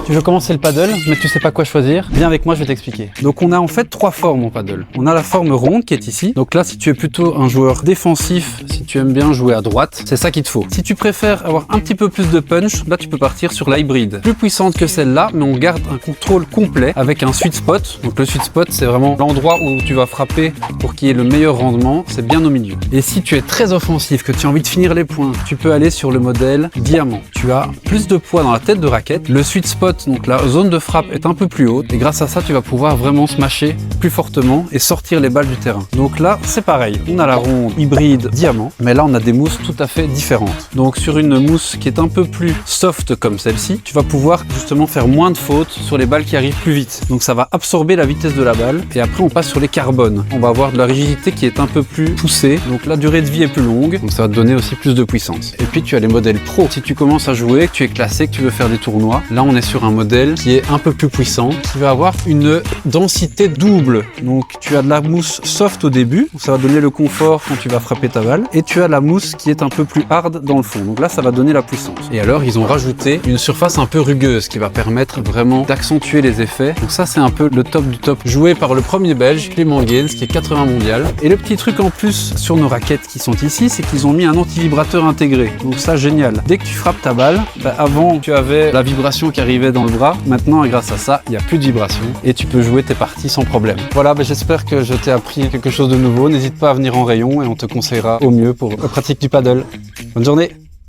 Tu veux commencer le paddle, mais tu sais pas quoi choisir? Viens avec moi, je vais t'expliquer. Donc on a en fait 3 formes en paddle. On a la forme ronde qui est ici. Donc là, si tu es plutôt un joueur défensif, si tu aimes bien jouer à droite, c'est ça qu'il te faut. Si tu préfères avoir un petit peu plus de punch, là tu peux partir sur l'hybride. Plus puissante que celle-là, mais on garde un contrôle complet avec un sweet spot. Donc le sweet spot, c'est vraiment l'endroit où tu vas frapper pour qu'il y ait le meilleur rendement. C'est bien au milieu. Et si tu es très offensif, que tu as envie de finir les points, tu peux aller sur le modèle diamant. Tu as plus de poids dans la tête de raquette. Le sweet spot, donc la zone de frappe est un peu plus haute. Et grâce à ça, tu vas pouvoir vraiment smasher plus fortement et sortir les balles du terrain. Donc là, c'est pareil. On a la ronde hybride diamant, mais là, on a des mousses tout à fait différentes. Donc sur une mousse qui est un peu plus soft comme celle-ci, tu vas pouvoir justement faire moins de fautes sur les balles qui arrivent plus vite. Donc ça va absorber la vitesse de la balle. Et après, on passe sur les carbones. On va avoir de la rigidité qui est un peu plus poussée. Donc la durée de vie est plus longue. Donc ça va te donner aussi plus de puissance. Et puis tu as les modèles pro. Si tu commences à jouer, que tu es classé, que tu veux faire des tournois, là on est sur un modèle qui est un peu plus puissant, qui va avoir une densité double. Donc tu as de la mousse soft au début, ça va donner le confort quand tu vas frapper ta balle, et tu as la mousse qui est un peu plus hard dans le fond. Donc là ça va donner la puissance. Et alors ils ont rajouté une surface un peu rugueuse qui va permettre vraiment d'accentuer les effets. Donc ça c'est un peu le top du top, joué par le premier belge, Clément Gaines, qui est 80 mondial. Et le petit truc en plus sur nos raquettes qui sont ici, c'est qu'ils ont mis un anti-vibrateur intégré. Donc ça génial. Dès que tu frappes ta balle, avant tu avais la vibration qui arrivait dans le bras. Maintenant grâce à ça, il n'y a plus de vibration et tu peux jouer tes parties sans problème. Voilà, j'espère que je t'ai appris quelque chose de nouveau. N'hésite pas à venir en rayon et on te conseillera au mieux pour la pratique du paddle. Bonne journée!